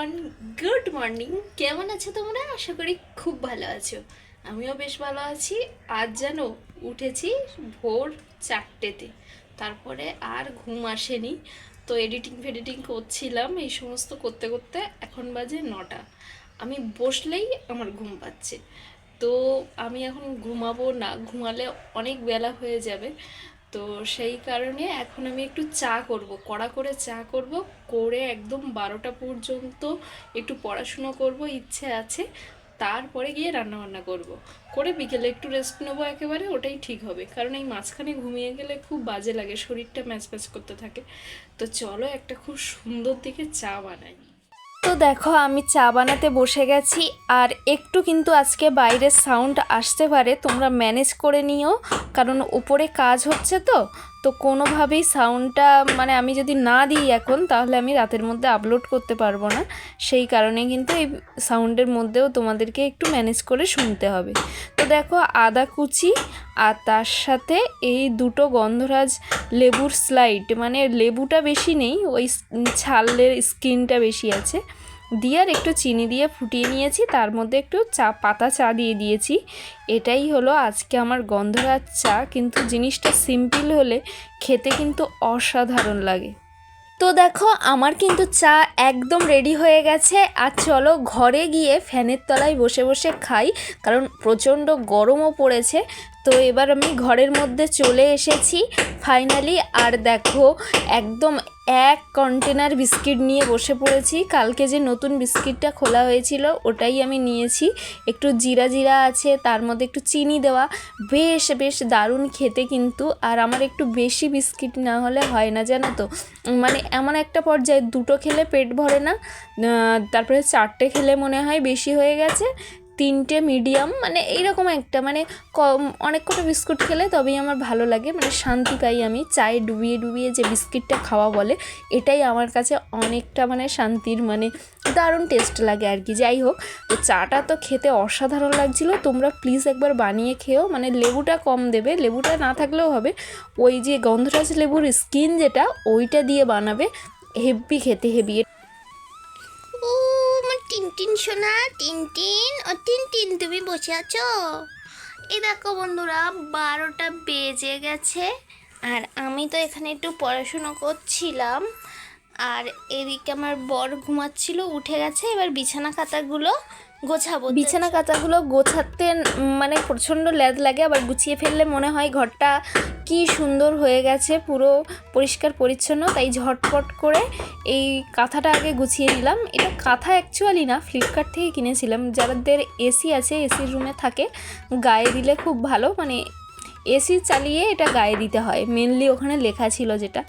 Everyone, good morning. কেমন আছো তোমরা? আশা করি খুব ভালো আছো। আমিও বেশ ভালো আছি। আজ জানো, উঠেছি ভোর 4টেতে। তারপরে আর ঘুম আসেনি। তো এডিটিং ফেডিটিং করছিলাম, এই সমস্ত করতে করতে এখন বাজে 9টা। আমি বসলেই আমার ঘুম পাচ্ছে। তো আমি এখন ঘুমাবো না, ঘুমালে অনেক বেলা হয়ে যাবে। তো সেই কারণে এখন আমি একটু চা করব, কড়া করে চা করব, করে একদম 12টা পর্যন্ত একটু পড়াশুনো করব ইচ্ছে আছে। তারপরে গিয়ে রান্নাবান্না করব, করে বিকেলে একটু রেস্ট নেবো একেবারে, ওটাই ঠিক হবে। কারণ এই মাঝখানে ঘুমিয়ে গেলে খুব বাজে লাগে, শরীরটা ম্যাচ ম্যাচ করতে থাকে। তো চলো একটা খুব সুন্দর দিকে চা বানাই। তো দেখো, আমি চা বানাতে বসে গেছি। আর একটু কিন্তু আজকে বাইরের সাউন্ড আসতে পারে, তোমরা ম্যানেজ করে নিও। কারণ উপরে কাজ হচ্ছে, তো তো কোনোভাবেই সাউন্ডটা মানে আমি যদি না দিই এখন, তাহলে আমি রাতের মধ্যে আপলোড করতে পারবো না। সেই কারণে কিন্তু এই সাউন্ডের মধ্যেও তোমাদেরকে একটু ম্যানেজ করে শুনতে হবে। তো দেখো, আদা কুচি আর তার সাথে এই দুটো গন্ধরাজ লেবুর স্লাইড, মানে লেবুটা বেশি নেই, ওই ছালের স্কিনটা বেশি আছে, দিয়ে আর একটু চিনি দিয়ে ফুটিয়ে নিয়েছি। তার মধ্যে একটু পাতা চা দিয়ে দিয়েছি। এটাই হলো আজকে আমার গন্ধরাজ চা। কিন্তু জিনিসটা সিম্পল হলে খেতে কিন্তু অসাধারণ লাগে। তো দেখো, আমার কিন্তু চা একদম রেডি হয়ে গেছে। আর চলো ঘরে গিয়ে ফ্যানের তলায় বসে বসে খাই, কারণ প্রচণ্ড গরমও পড়েছে। তো এবার আমি ঘরের মধ্যে চলে এসেছি ফাইনালি। আর দেখো, একদম এক কন্টেনার বিস্কিট নিয়ে বসে পড়েছি। কালকে যে নতুন বিস্কিটটা খোলা হয়েছিল ওটাই আমি নিয়েছি। একটু জিরা জিরা আছে, তার মধ্যে একটু চিনি দেওয়া, বেশ বেশ দারুণ খেতে কিন্তু। আর আমার একটু বেশি বিস্কিট না হলে হয় না, জানো তো। মানে এমন একটা পর্যায়ে দুটো খেলে পেট ভরে না, তারপরে 4টে খেলে মনে হয় বেশি হয়ে গেছে, 3টে মিডিয়াম, মানে এইরকম একটা, মানে কম অনেক কটা বিস্কুট খেলে তবেই আমার ভালো লাগে, মানে শান্তি পাই আমি। চায়ে ডুবিয়ে ডুবিয়ে যে বিস্কিটটা খাওয়া বলে, এটাই আমার কাছে অনেকটা মানে শান্তির, মানে দারুণ টেস্ট লাগে আর কি। যাই হোক, তো চাটা তো খেতে অসাধারণ লাগছিল। তোমরা প্লিজ একবার বানিয়ে খেও, মানে লেবুটা কম দেবে, লেবুটা না থাকলেও হবে। ওই যে গন্ধরাজ লেবুর স্কিন যেটা, ওইটা দিয়ে বানাবে, হেভি খেতে, হেভি। ও আমার টিনটিন সোনা, টিনটিন, ও টিনটিন তুমি বসে আছো? এই দেখো বন্ধুরা, 12টা বেজে গেছে। আর আমি তো এখানে একটু পড়াশুনো করছিলাম। আর এদিকে আমার বর ঘুমাচ্ছিল, উঠে গেছে। এবার বিছানা খাতাগুলো গোছাবো। বিছানা কাচাগুলো গোছাতে মানে প্রচণ্ড ল্যাদ লাগে, আবার গুছিয়ে ফেললে মনে হয় ঘরটা কি সুন্দর হয়ে গেছে, পুরো পরিষ্কার পরিচ্ছন্ন। তাই ঝটপট করে এই কাঁথাটা আগে গুছিয়ে নিলাম। এটা কাঁথা অ্যাকচুয়ালি না, ফ্লিপকার্ট থেকে কিনেছিলাম। যাদের এসি আছে, এসির রুমে থাকে, গায়ে দিলে খুব ভালো, মানে এসি চালিয়ে এটা গায়ে দিতে হয় মেনলি, ওখানে লেখা ছিল যেটা।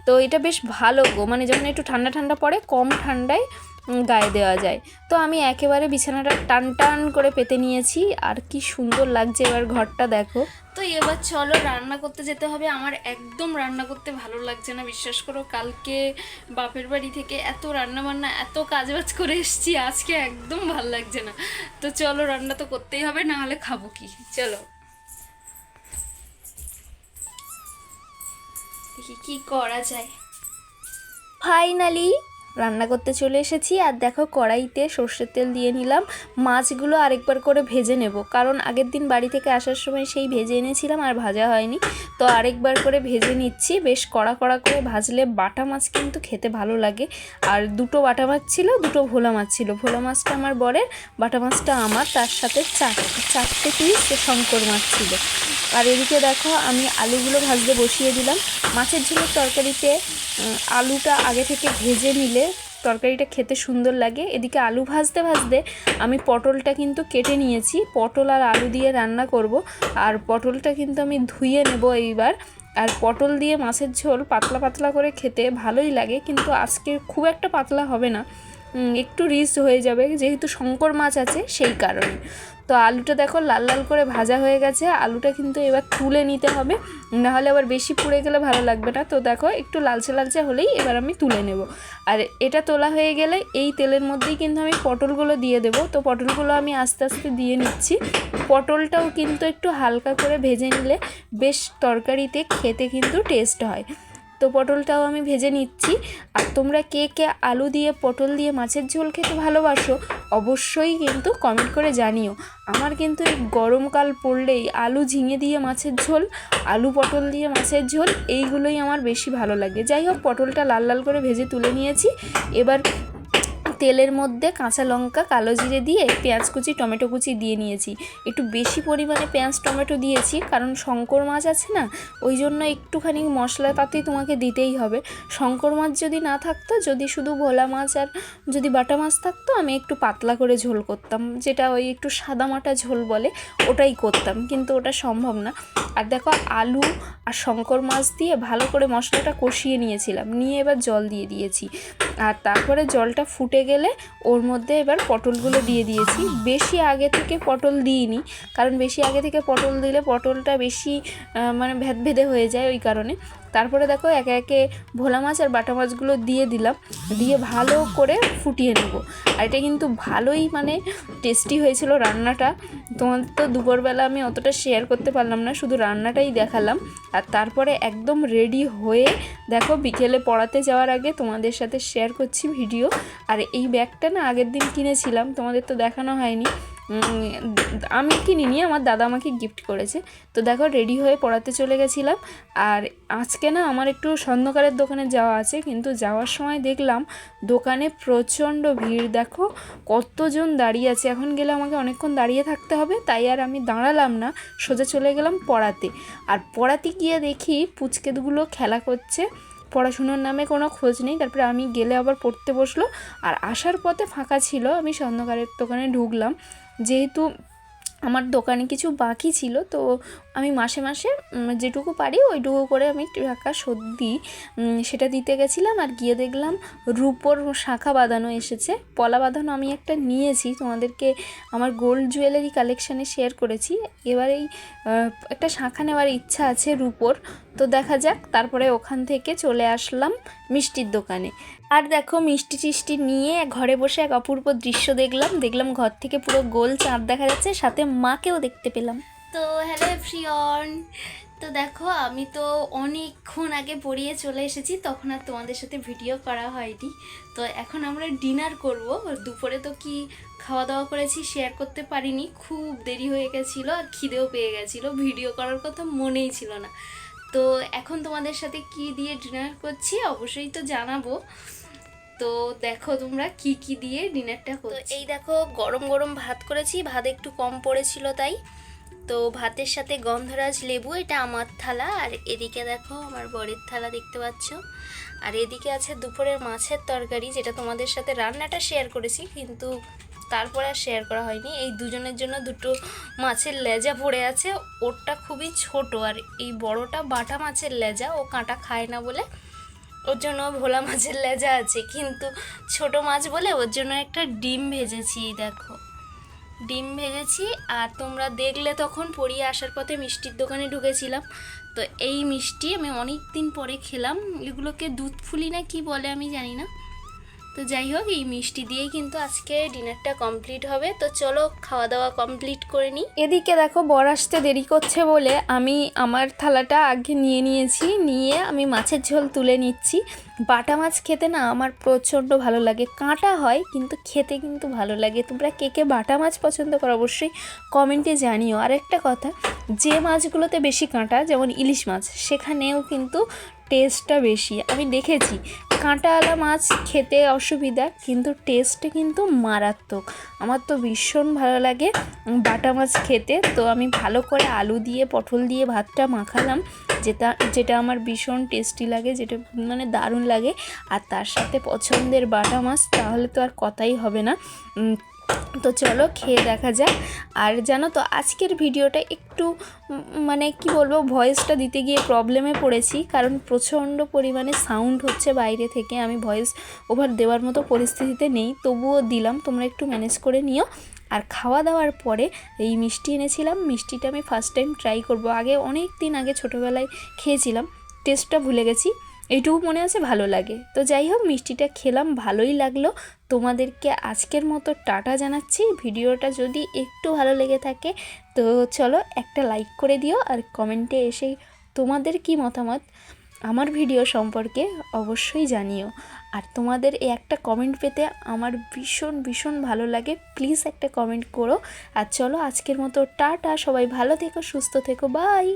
তো এটা বেশ ভালো গো, মানে যখন একটু ঠান্ডা ঠান্ডা পড়ে, কম ঠান্ডায় গায়ে দেওয়া যায়। তো আমি একেবারে বিছানাটা টান টান করে পেতে নিয়েছি, আর কি সুন্দর লাগছে এবার ঘরটা দেখো। তো এবার চলো রান্না করতে যেতে হবে। আমার একদম রান্না করতে ভালো লাগছে না, বিশ্বাস করো। কালকে বাপের বাড়ি থেকে এত রান্না বান্না এত কাজবাজ করে এসেছি, আজকে একদম ভালো লাগছে না। তো চলো, রান্না তো করতেই হবে, না হলে খাবো কি। চলো দেখি কি করা যায়। ফাইনালি রান্না করতে চলে এসেছি। আর দেখো, কড়াইতে সর্ষের তেল দিয়ে নিলাম। মাছগুলো আরেকবার করে ভেজে নেব, কারণ আগের দিন বাড়ি থেকে আসার সময় সেই ভেজে এনেছিলাম আর ভাজা হয়নি। তো আরেকবার করে ভেজে নিচ্ছি, বেশ কড়া কড়া করে ভাজলে বাটা মাছ কিন্তু খেতে ভালো লাগে। আর দুটো বাটা মাছ ছিল, দুটো ভোলা মাছ ছিল। ভোলা মাছটা আমার বরের, বাটা মাছটা আমার। তার সাথে চারটে পিস শঙ্কর মাছ ছিল। আর এদিকে দেখো, আমি আলুগুলো ভাজতে বসিয়ে দিলাম। মাছের ঝোলের তরকারিতে আলুটা আগে থেকে ভেজে নিলে তরকারিটা খেতে সুন্দর লাগে। এদিকে আলু ভাজতে ভাজতে আমি পটলটা কিন্তু কেটে নিয়েছি, পটল আর আলু দিয়ে রান্না করব। আর পটলটা কিন্তু আমি ধুয়ে নেব এইবার। আর পটল দিয়ে মাছের ঝোল পাতলা পাতলা করে খেতে ভালোই লাগে, কিন্তু আজকে খুব একটা পাতলা হবে না, একটু রিচ হয়ে যাবে, যেহেতু শঙ্কর মাছ আছে সেই কারণে। তো আলুটা দেখো লাল লাল করে ভাজা হয়ে গেছে। আলুটা কিন্তু এবার তুলে নিতে হবে, নাহলে আবার বেশি পুড়ে গেলে ভালো লাগবে না। তো দেখো, একটু লালচে লালচে হলেই এবার আমি তুলে নেব। আর এটা তোলা হয়ে গেলে এই তেলের মধ্যেই কিন্তু আমি পটলগুলো দিয়ে দেব। তো পটলগুলো আমি আস্তে আস্তে দিয়ে নিচ্ছি। পটলটাও কিন্তু একটু হালকা করে ভেজে নিলে বেশ তরকারিতে খেতে কিন্তু টেস্ট হয়। তো পটলটাও আমি ভেজে নিচ্ছি। আর তোমরা কে কে আলু দিয়ে পটল দিয়ে মাছের ঝোল খেতে ভালোবাসো অবশ্যই কিন্তু কমেন্ট করে জানিও। আমার কিন্তু এই গরমকাল পড়লেই আলু ঝিঙে দিয়ে মাছের ঝোল, আলু পটল দিয়ে মাছের ঝোল এইগুলোই আমার বেশি ভালো লাগে। যাই হোক, পটলটা লাল লাল করে ভেজে তুলে নিয়েছি। এবার তেলের মধ্যে কাঁচা লঙ্কা, কালো জিরে দিয়ে পেঁয়াজ কুচি, টমেটো কুচি দিয়ে নিয়েছি। একটু বেশি পরিমাণে পেঁয়াজ টমেটো দিয়েছি, কারণ শঙ্কর মাছ আছে না, ওই জন্য একটুখানি মশলা তাতেই তোমাকে দিতেই হবে। শঙ্কর মাছ যদি না থাকতো, যদি শুধু ভোলা মাছ আর যদি বাটা মাছ থাকতো, আমি একটু পাতলা করে ঝোল করতাম, যেটা ওই একটু সাদামাটা ঝোল বলে, ওটাই করতাম, কিন্তু ওটা সম্ভব না। আর দেখো, আলু আর শঙ্কর মাছ দিয়ে ভালো করে মশলাটা কষিয়ে নিয়েছিলাম, নিয়ে এবার জল দিয়ে দিয়েছি। আর তারপরে জলটা ফুটে গেলে ওর মধ্যে এবার পটলগুলো দিয়ে দিয়েছি। বেশি আগে থেকে পটল দিইনি, কারণ বেশি আগে থেকে পটল দিলে পটলটা বেশি মানে ভেদভেদে হয়ে যায়, ওই কারণে। তারপরে দেখো, একে একে ভোলা মাছ আর বাটা মাছগুলো দিয়ে দিলাম, দিয়ে ভালো করে ফুটিয়ে নেব। আর এটা কিন্তু ভালোই মানে টেস্টি হয়েছিল রান্নাটা। তোমাদের তো দুপুরবেলা আমি অতটা শেয়ার করতে পারলাম না, শুধু রান্নাটাই দেখালাম। আর তারপরে একদম রেডি হয়ে দেখো, বিকেলে পড়াতে যাওয়ার আগে তোমাদের সাথে শেয়ার করছি ভিডিও। আর এই ব্যাগটা না আগের দিন কিনেছিলাম, তোমাদের তো দেখানো হয়নি। আমি কিনিনি, আমার দাদা আমাকে গিফট করেছে। তো দেখো, রেডি হয়ে পড়াতে চলে গেছিলাম। আর আজকে না আমার একটু স্বর্ণকারের দোকানে যাওয়া আছে, কিন্তু যাওয়ার সময় দেখলাম দোকানে প্রচণ্ড ভিড়। দেখো কতজন দাঁড়িয়ে আছে, এখন গেলে আমাকে অনেকক্ষণ দাঁড়িয়ে থাকতে হবে, তাই আর আমি দাঁড়ালাম না, সোজা চলে গেলাম পড়াতে। আর পড়াতে গিয়ে দেখি পুচকেগুলো খেলা করছে, পড়াশুনোর নামে কোনো খোঁজ নেই। তারপরে আমি গেলে আবার পড়তে বসলো। আর আসার পথে ফাঁকা ছিল, আমি স্বর্ণকারের দোকানে ঢুকলাম, যেহেতু আমার দোকানে কিছু বাকি ছিল, তো আমি মাসে মাসে যেটুকু পারি ওইটুকু করে আমি টাকা শোধ দিই, সেটা দিতে গেছিলাম। আর গিয়ে দেখলাম রূপোর শাঁখা বাঁধানো এসেছে, পলা বাঁধানো আমি একটা নিয়েছি, তোমাদেরকে আমার গোল্ড জুয়েলারি কালেকশানে শেয়ার করেছি। এবার এই একটা শাঁখা নেওয়ার ইচ্ছা আছে রূপোর, তো দেখা যাক। তারপরে ওখান থেকে চলে আসলাম মিষ্টির দোকানে। আর দেখো, মিষ্টি টিষ্টি নিয়ে ঘরে বসে এক অপূর্ব দৃশ্য দেখলাম ঘর থেকে পুরো গোল চাঁদ দেখা যাচ্ছে, সাথে মাকেও দেখতে পেলাম। তো হ্যালো এভরিওয়ান, তো দেখো আমি তো অনেকক্ষণ আগে পড়িয়ে চলে এসেছি, তখন আর তোমাদের সাথে ভিডিও করা হয়নি। তো এখন আমরা ডিনার করব। দুপুরে তো কি খাওয়া দাওয়া করেছি শেয়ার করতে পারিনি, খুব দেরি হয়ে গেছিলো আর খিদেও পেয়ে গেছিলো, ভিডিও করার কথা মনেই ছিল না। তো এখন তোমাদের সাথে কি দিয়ে ডিনার করছি অবশ্যই তো জানাবো। তো দেখো তোমরা কি কি দিয়ে ডিনারটা করছি। তো এই দেখো, গরম গরম ভাত করেছি, ভাত একটু কম পড়েছিল তাই। তো ভাতের সাথে গন্ধরাজ লেবু, এটা আমার থালা। আর এদিকে দেখো আমার বরের থালা, দেখতে পাচ্ছ। আর এদিকে আছে দুপুরের মাছের তরকারি, যেটা তোমাদের সাথে রান্নাটা শেয়ার করেছি, কিন্তু তারপরে আর শেয়ার করা হয়নি। এই দুজনের জন্য দুটো মাছের লেজা পড়ে আছে, ওরটা খুবই ছোট, আর এই বড়টা বাটা মাছের লেজা, ও কাঁটা খায় না বলে ওর জন্য ভোলা মাছের লেজা আছে, কিন্তু ছোট মাছ বলে ওর জন্য একটা ডিম ভেজেছি। দেখো ডিম ভেজেছি। আর তোমরা দেখলে তখন পড়িয়ে আসার পথে মিষ্টির দোকানে ঢুকেছিলাম, তো এই মিষ্টি আমি অনেক দিন পরে খেলাম। এগুলোকে দুধ ফুলি না কি বলে আমি জানি না। তো যাই হোক, এই মিষ্টি দিয়েই কিন্তু আজকে ডিনারটা কমপ্লিট হবে। তো চলো খাওয়া দাওয়া কমপ্লিট করে নিই। এদিকে দেখো, বর আসতে দেরি করছে বলে আমি আমার থালাটা আগে নিয়ে আমি মাছের ঝোল তুলে নিচ্ছি। বাটা মাছ খেতে না আমার প্রচণ্ড ভালো লাগে, কাঁটা হয় কিন্তু খেতে কিন্তু ভালো লাগে। তোমরা কে কে বাটা মাছ পছন্দ করো অবশ্যই কমেন্টে জানিও। আর একটা কথা, যে মাছগুলোতে বেশি কাঁটা, যেমন ইলিশ মাছ, সেখানেও কিন্তু টেস্টটা বেশি। আমি দেখেছি কাঁটাওয়ালা মাছ খেতে অসুবিধা, কিন্তু টেস্টে কিন্তু মারাত্মক। আমার তো ভীষণ ভালো লাগে বাটা মাছ খেতে। তো আমি ভালো করে আলু দিয়ে পটল দিয়ে ভাতটা মাখালাম, যেটা আমার ভীষণ টেস্টি লাগে, যেটা মানে দারুণ লাগে। আর তার সাথে পছন্দের বাটা মাছ, তাহলে তো আর কথাই হবে না। তো চলো খেয়ে দেখা যাক। আর জানো তো, আজকের ভিডিওটা একটু মানে কি বলবো, ভয়েসটা দিতে গিয়ে প্রবলেমে পড়েছি, কারণ প্রচণ্ড পরিমাণে সাউন্ড হচ্ছে বাইরে থেকে। আমি ভয়েস ওভার দেওয়ার মতো পরিস্থিতিতে নেই, তবুও দিলাম, তোমরা একটু ম্যানেজ করে নিও। আর খাওয়া দাওয়ার পরে এই মিষ্টি এনেছিলাম, মিষ্টিটা আমি ফার্স্ট টাইম ট্রাই করব। আগে অনেক দিন আগে ছোটোবেলায় খেয়েছিলাম, টেস্টটা ভুলে গেছি, এইটুকু মনে আছে ভালো লাগে। তো যাই হোক, মিষ্টিটা খেলাম, ভালোই লাগলো। তোমাদেরকে আজকের মতো টাটা জানাচ্ছি। ভিডিওটা যদি একটু ভালো লেগে থাকে তো চলো একটা লাইক করে দিও, আর কমেন্টে এসে তোমাদের কি মতামত আমার ভিডিও সম্পর্কে অবশ্যই জানিও। আর তোমাদের এই একটা কমেন্ট পেতে আমার ভীষণ ভীষণ ভালো লাগে। প্লিজ একটা কমেন্ট করো। আর চলো আজকের মতো টাটা, সবাই ভালো থেকো, সুস্থ থেকো, বাই।